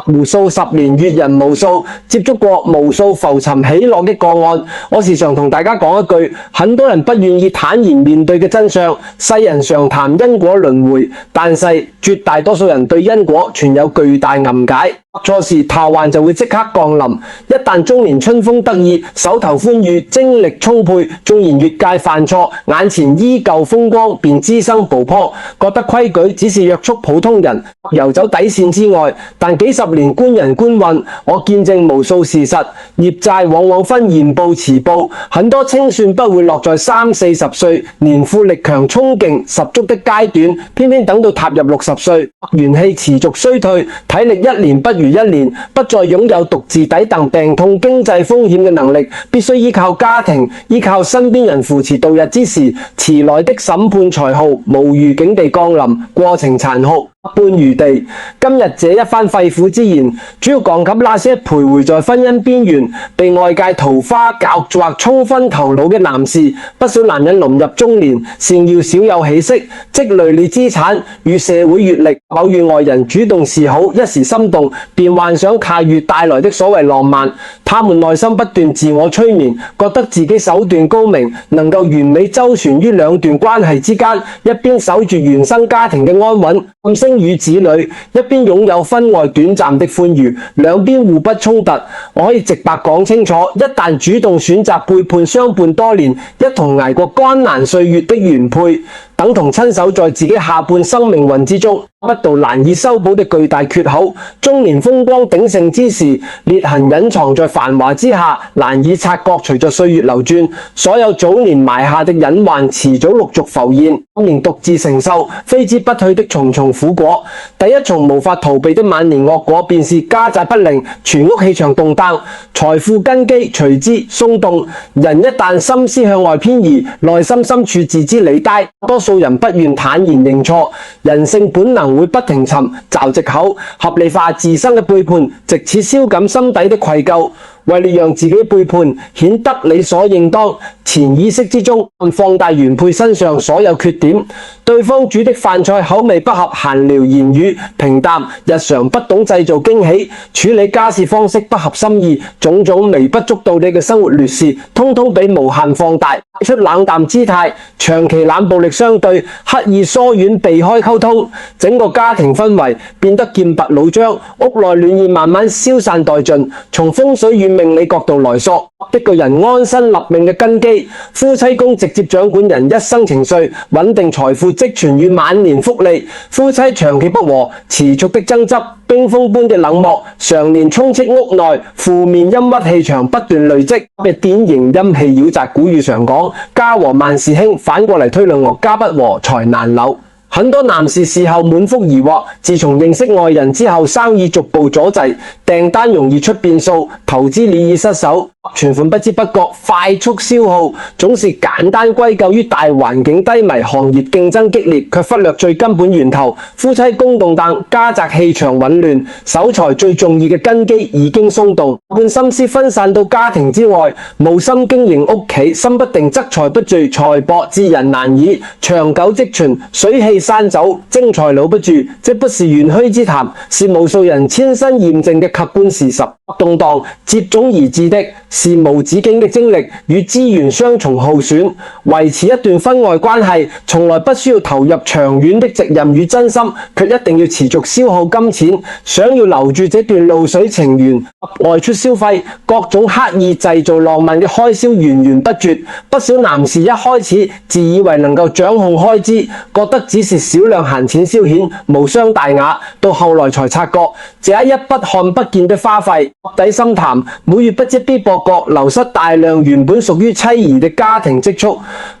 湖數十年，閱人無數，接觸過無數浮沉起落的個案。我時常同大家講一句，很多人不願意坦然面對嘅真相。世人常談因果輪迴，但係絕大多數人對因果存有巨大誤解。錯時桃還就會即刻降臨。一旦中年春風得意，手頭寬裕，精力充沛，縱然越界犯錯，眼前依舊風光，便滋生暴波，覺得規矩只是約束普通人，游走底線之外。但幾十年觀人觀運，我見證無數事實，業債往往分延報遲報，很多清算不會落在30-40歲，年富力強、衝勁十足的階段，偏偏等到踏入60歲，元氣持續衰退，體力一年不如一年，不再擁有獨自抵擋病痛、經濟風險嘅能力，必須依靠家庭、依靠身邊人扶持度日之時，遲來的審判才號無預警地降臨，過程殘酷。般如地，今日這一番肺腑之言，主要講給那些徘徊在婚姻邊緣、被外界桃花教或沖昏頭腦嘅男士。不少男人臨入中年，尚要少有起色，積累了資產與社會閱歷，偶遇外人主動示好，一時心動，便幻想駕馭帶來的所謂浪漫。他們內心不斷自我催眠，覺得自己手段高明，能夠完美周旋於兩段關係之間，一邊守住原生家庭嘅安穩、咁生與子女，一邊擁有婚外短暫的歡愉，兩邊互不衝突。我可以直白講清楚，一旦主動選擇背叛相伴多年、一同捱過艱難歲月的原配，等同親手在自己下半生命運之中一道難以修補的巨大缺口。中年風光鼎盛之時，裂痕隱藏在繁華之下，難以察覺。隨着歲月流轉，所有早年埋下的隱患遲早陸續浮現，今年獨自承受揮之不去的重重苦果。第一重無法逃避的晚年惡果，便是家宅不寧，全屋氣場動盪，財富根基隨之鬆動。人一旦心思向外偏移，內心深處自知理呆，多數人不願坦然認錯，人性本能會不停找藉口，合理化自身嘅背叛，藉此消減心底的愧疚。為了讓自己背叛顯得理所應當，潛意識之中放大原配身上所有缺點，對方煮的飯菜口味不合，閒聊言語平淡，日常不懂製造驚喜，處理家事方式不合心意，種種微不足道你嘅生活劣事，通通被無限放大，出冷淡姿態，長期冷暴力相對，刻意疏遠避開溝通，整個家庭氛圍變得劍拔弩張，屋內暖意慢慢消散殆盡。從風水與命理角度來說，一個人安身立命嘅根基，夫妻宮直接掌管人一生情緒、穩定財富積存與晚年福利。夫妻長期不和、持續的爭執、冰封般嘅冷漠，常年充斥屋內，負面陰鬱氣場不斷累積。嘅典型陰氣擾雜，古語常講家和萬事興，反過嚟推論我家不和財難扭。很多男士事後滿腹疑惑，自從認識愛人之後，生意逐步阻滯，訂單容易出變數，投資理已失手，存款不知不覺快速消耗，總是簡單歸咎於大環境低迷、行業競爭激烈，卻忽略最根本源頭。夫妻宮動盪，家宅氣場紊亂，守財最重要嘅根基已經鬆動，半心思分散到家庭之外，無心經營屋企，心不定則財不聚，財帛自然難以長久積存，水氣山走，精財留不住。這不是玄虛之談，是無數人親身驗證嘅客觀事實。動盪接踵而至的是無止境的精力與資源雙重耗損。維持一段婚外關係，從來不需要投入長遠的責任與真心，卻一定要持續消耗金錢。想要留住這段露水情緣，外出消費，各種刻意製造浪漫嘅開銷源源不絕。不少男士一開始自以為能夠掌控開支，覺得只是少量閒錢消遣，無傷大雅，到後來才察覺，這一筆看不見的花費，底深潭，每月不知必博角，流失大量原本屬於妻兒的家庭積蓄。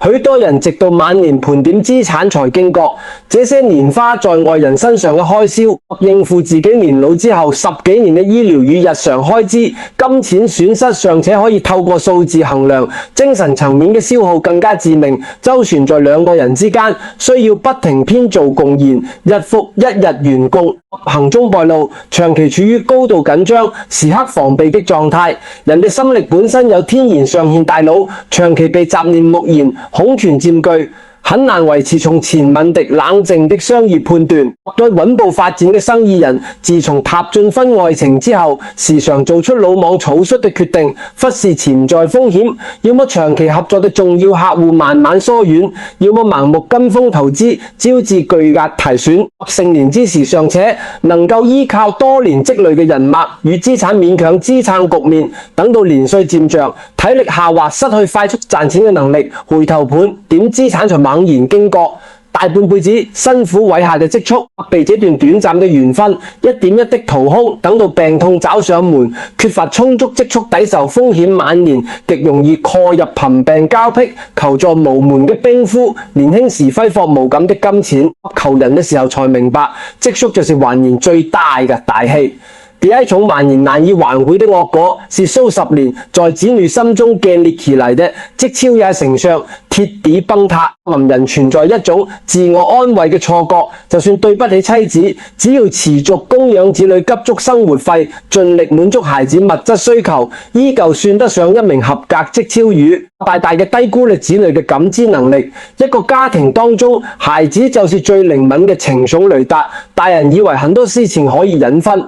許多人直到晚年盤點資產才驚覺，這些年花在外人身上嘅開銷，應付自己年老之後10幾年嘅醫療與日常開支，金錢損失尚且可以透過數字衡量，精神層面嘅消耗更加致命。周旋在兩個人之間，需要不停編造共言，日復一日完供，行蹤敗露，長期處於高度緊張、時刻防備的狀態。人哋心力本身有天然上線大腦，長期被雜念木然、恐權佔據，很難維持從前穩的冷靜的商業判斷。對穩步發展嘅生意人，自從踏進婚外情之後，時常做出魯莽草率的決定，忽視潛在風險，要麼長期合作的重要客戶慢慢疏遠，要麼盲目跟風投資，招致巨額提損。成年之時尚且能夠依靠多年積累嘅人脈與資產勉強支撐局面，等到年歲漸長，體力下滑，失去快速賺錢嘅能力，回頭盤點資產才猛然驚覺，大半輩子辛苦委下嘅積蓄，被這段短暫嘅緣分一點一滴掏空，等到病痛找上門，缺乏充足積蓄抵受風險，晚年極容易墮入貧病交迫、求助無門嘅兵夫。年輕時揮霍無感的金錢，求人嘅時候才明白，積蓄就是還言最大嘅大器。這一種還言難以還回的惡果，是數十年在子女心中建立起來的，即超也成上，鐵底崩塌。臨人存在一種自我安慰嘅錯覺，就算對不起妻子，只要持續供養子女急足生活費，盡力滿足孩子物質需求，依舊算得上一名合格績超魚。大大嘅低估了子女嘅感知能力。一個家庭當中，孩子就是最靈敏嘅情緒雷達，大人以為很多事情可以隱瞞，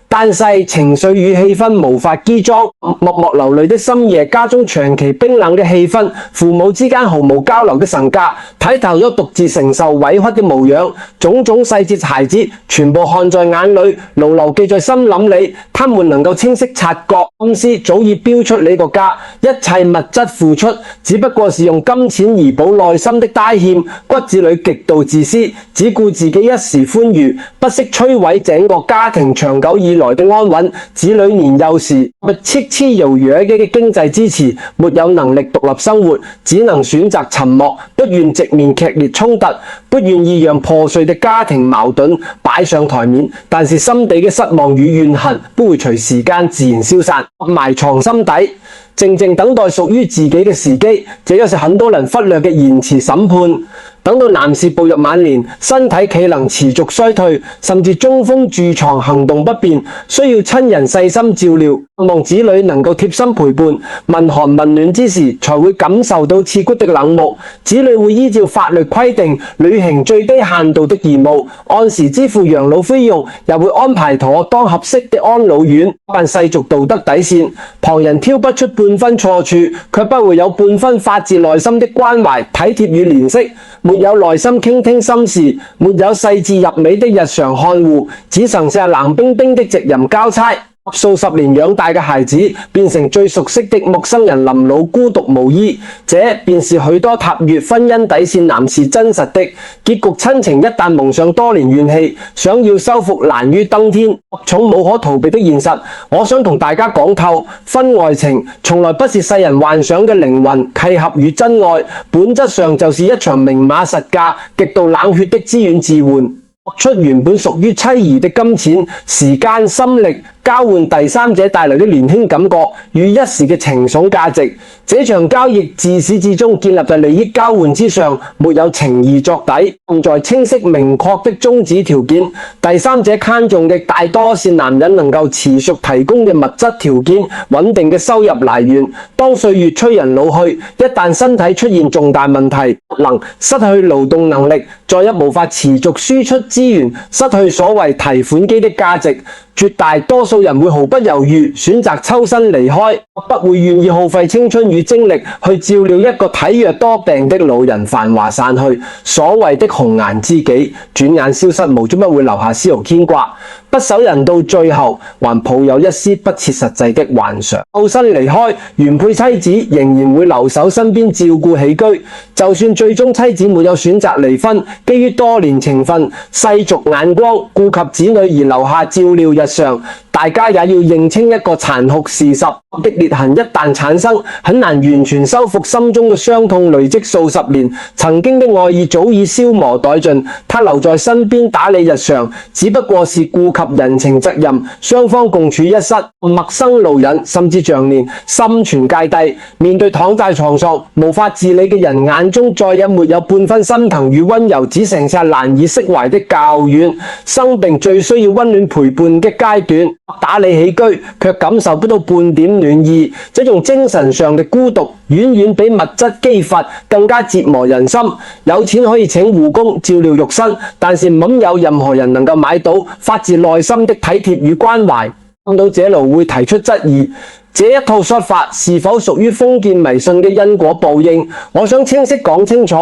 但是情緒與氣氛無法偽裝，默默流淚的深夜，家中長期冰冷嘅氣氛，父母之間毫無交流嘅神格，睇透咗獨自承受委屈嘅模樣，種種細節孩子全部看在眼裏，牢牢記在心諗裏。他們能夠清晰察覺，心思早已標出呢個家，一切物質付出只不過是用金錢彌補內心的虧欠，骨子裏極度自私，只顧自己一時歡愉，不惜摧毀整個家庭長久以來的安穩。子女年幼時不戚戚搖搖嘅經濟支持，沒有能力獨立生活，只能選擇沉默，不願直面劇烈衝突，不願意讓破碎的家庭矛盾擺上台面，但是心底嘅失望與怨恨不會隨時間自然消散，埋藏心底，靜靜等待屬於自己嘅時機。這就是很多人忽略嘅延遲審判。等到男士步入晚年，身體機能持續衰退，甚至中風蛀床行動不便，需要親人細心照料，望子女能夠貼心陪伴，問寒問暖之時，才會感受到刺骨的冷漠。子女會依照法律規定履行最低限度的義務，按時支付養老費用，又會安排妥當合適的安老院，辦世俗道德底線。旁人挑不出半分錯處，卻不會有半分發自內心的關懷、體貼與憐惜。沒有耐心傾聽心事，沒有細緻入微的日常看護，只剩下冷冰冰的直人交差。數十年養大嘅孩子變成最熟悉的陌生人，臨老孤獨無依，這便是許多踏越婚姻底線男士真實的結局。親情一旦蒙上多年怨氣，想要修復難於登天，重無可逃避的現實。我想同大家講透，婚外情從來不是世人幻想嘅靈魂契合與真愛，本質上就是一場明碼實價、極度冷血的資源置換，出原本屬於妻兒的金錢、時間、心力，交換第三者帶來的年輕感覺與一時嘅情聳價值。這場交易自始至終建立在利益交換之上，沒有情義作底，用在清晰明確的宗旨條件。第三者看重嘅大多是男人能夠持續提供嘅物質條件、穩定嘅收入來源。當歲月催人老去，一旦身體出現重大問題，能失去勞動能力，再也無法持續輸出資源，失去所謂提款機的價值。絕大多數人會毫不猶豫選擇抽身離開，不會願意耗費青春與精力去照料一個體弱多病的老人。繁華散去，所謂的紅顏知己轉眼消失，無足不會留下絲毫牽掛。不守人到最後，還抱有一絲不切實際的幻想。抽身離開，原配妻子仍然會留守身邊照顧起居。就算最終妻子沒有選擇離婚，基於多年情分、世俗眼光、顧及子女而留下照料日常，大家也要認清一個殘酷事實：的裂痕一旦產生，很難完全修復心中嘅傷痛，累積數十年，曾經的愛意早已消磨殆盡。他留在身邊打理日常，只不過是顧及人情責任，雙方共處一室，陌生路人甚至長年心存芥蒂，面對躺在床上無法自理嘅人，眼中再也沒有半分心疼與溫柔，只剩下難以釋懷的教遠。生病最需要溫暖陪伴嘅階段，打理起居卻感受不到半點暖意，這種精神上嘅孤獨遠遠比物質飢乏更加折磨人心。有錢可以請護工照料肉身，但是沒有任何人能夠買到發自內心的體貼與關懷。看到這裏會提出質疑，這一套說法是否屬於封建迷信嘅因果報應？我想清晰講清楚，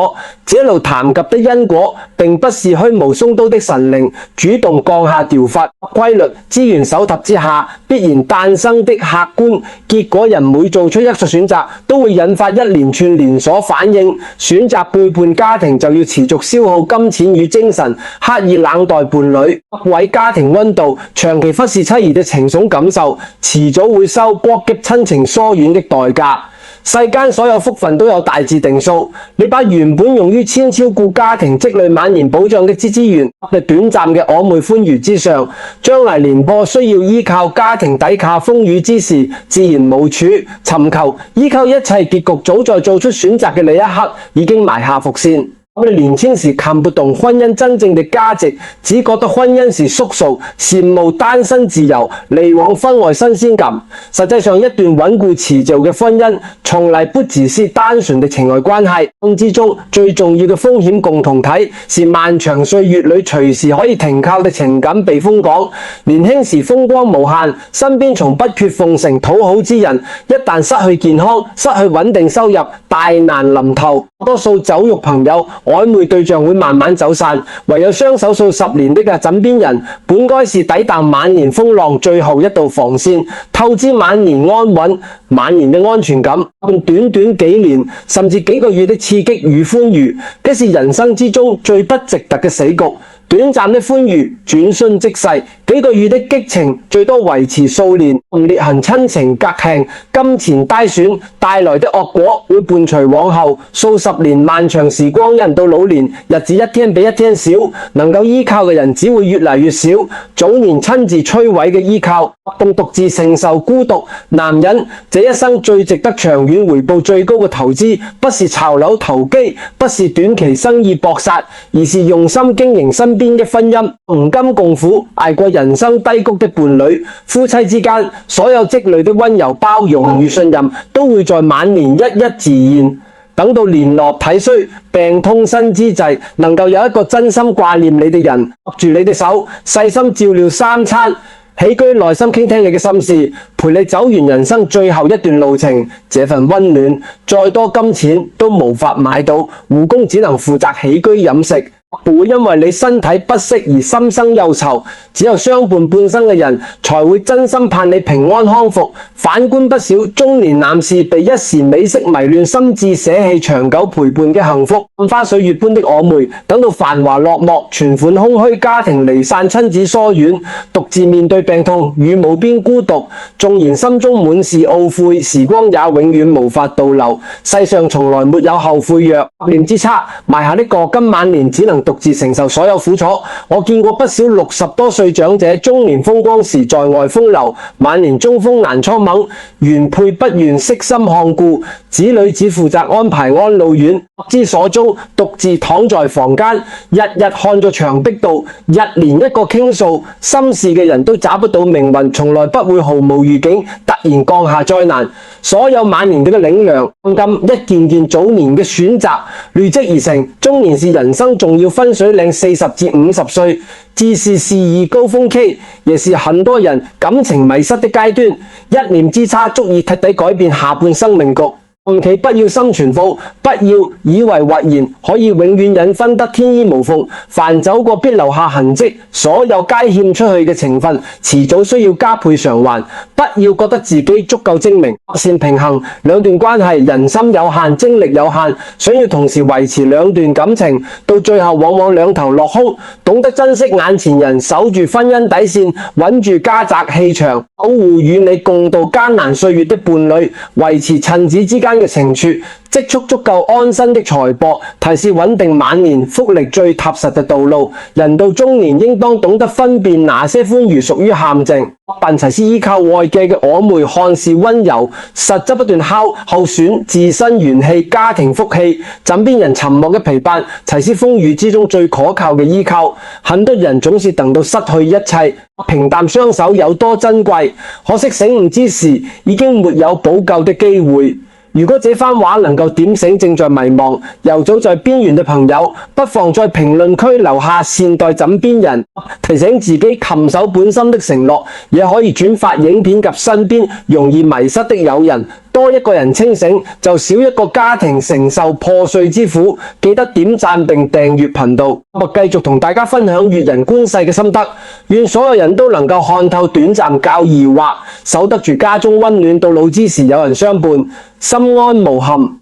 這裏談及的因果並不是虛無鬆動的神靈主動降下療法規律資源搜集之下必然誕生的客觀結果。人每做出一個選擇，都會引發一連串連鎖反應。選擇背叛家庭就要持續消耗金錢與精神，刻意冷待伴侶，摧毀家庭溫度，長期忽視妻兒的情緒感受，遲早會收割極親情疏遠的代價。世間所有福分都有大致定數，你把原本用於千超顧家庭積累晚年保障的資源喺短暫嘅曖昧歡愉之上，將來年破需要依靠家庭抵抗風雨之時，自然無處尋求，依靠一切結局早在做出選擇嘅那一刻已經埋下伏線。我哋年輕時看不懂婚姻真正的價值，只覺得婚姻是縮數，羨慕單身自由，離往婚外新鮮感。實際上，一段穩固持久嘅婚姻，從來不只是單純的情愛關係。之中最重要嘅風險共同體，是漫長歲月裏隨時可以停靠的情感避風港。年輕時風光無限，身邊從不缺奉承討好之人，一旦失去健康，失去穩定收入，大難臨頭。多數酒肉朋友曖昧對象會慢慢走散，唯有相守數10年的枕邊人，本該是抵擋晚年風浪最後一道防線，透支晚年安穩、晚年的安全感。短短幾年甚至幾個月的刺激與歡愉，這是人生之中最不值得嘅死局。短暫的歡愉轉瞬即逝，幾個月的激情最多維持數年。裂痕親情隔閡，金錢低損帶來的惡果會伴隨往後數十年漫長時光。人到老年，日子一天比一天少，能夠依靠嘅人只會越嚟越少。早年親自摧毀嘅依靠，並獨自承受孤獨。男人這一生最值得長遠回報最高嘅投資，不是炒樓投機，不是短期生意搏殺，而是用心經營身邊嘅婚姻，同甘共苦，捱過人生低谷的伴侶。夫妻之間所有積累的溫柔包容與信任，都會在晚年一一自現。等到年老體衰、病痛身之際，能夠有一個真心掛念你的人，握住你的手，細心照料三餐，起居內心傾聽你嘅心事，陪你走完人生最後一段路程。這份溫暖，再多金錢都無法買到。護工只能負責起居飲食，不會因為你身體不適而心生憂愁。只有相伴半生嘅人，才會真心盼你平安康復。反觀不少中年男士，被一時美色迷亂，心智捨棄長久陪伴嘅幸福。花水月般的曖昧，等到繁華落幕，存款空虛，家庭離散，親子疏遠，獨自面對病痛與無邊孤獨。縱然心中滿是懊悔，時光也永遠無法倒流。世上從來沒有後悔藥，念之差埋下的個今晚年只能獨自承受所有苦楚。我見過不少60多歲長者，中年風光時在外風流，晚年中風難蒼猛，原配不願悉心看顧，子女只負責安排安老院，不知所蹤，獨自躺在房間，日日看着牆壁度，日連一個傾訴心事嘅人都找不到。命運從來不會毫無預警突然降下災難，所有晚年嘅領糧金，一件件早年嘅選擇累積而成。中年是人生重要分水嶺，40至50歲，既是事業高峰期，也是很多人感情迷失的階段。一念之差足以徹底改變下半生命局。萬祈不要心存抱，不要以為或然可以永遠引分得天衣無縫。凡走過必留下痕跡，所有皆欠出去嘅情分，遲早需要加倍償還。不要覺得自己足夠精明，善平衡兩段關係。人心有限，精力有限，想要同時維持兩段感情，到最後往往兩頭落空。懂得珍惜眼前人，守住婚姻底線，穩住家宅氣場，保護與你共度艱難歲月的伴侶，維持親子之間關嘅懲處，積蓄足夠安身的財帛，提示穩定晚年福利最踏實嘅道路。人到中年應當懂得分辨哪些歡愉屬於陷阱。但齊斯依靠外界嘅曖昧看似溫柔，實則不斷耗損自身元氣、家庭福氣。枕邊人沉默嘅陪伴，齊斯風雨之中最可靠嘅依靠。很多人總是等到失去一切，平淡相守有多珍貴，可惜醒悟之時已經沒有補救的機會。如果這番話能夠點醒正在迷茫、遊走在邊緣嘅朋友，不妨在評論區留下善待枕邊人，提醒自己恪守本心的承諾，也可以轉發影片及身邊容易迷失的友人。多一個人清醒，就少一個家庭承受破碎之苦。記得點讚並訂閱頻道，我繼續同大家分享閱人觀世嘅心得。願所有人都能夠看透短暫較疑惑，守得住家中溫暖，到老之時有人相伴，心安無憾。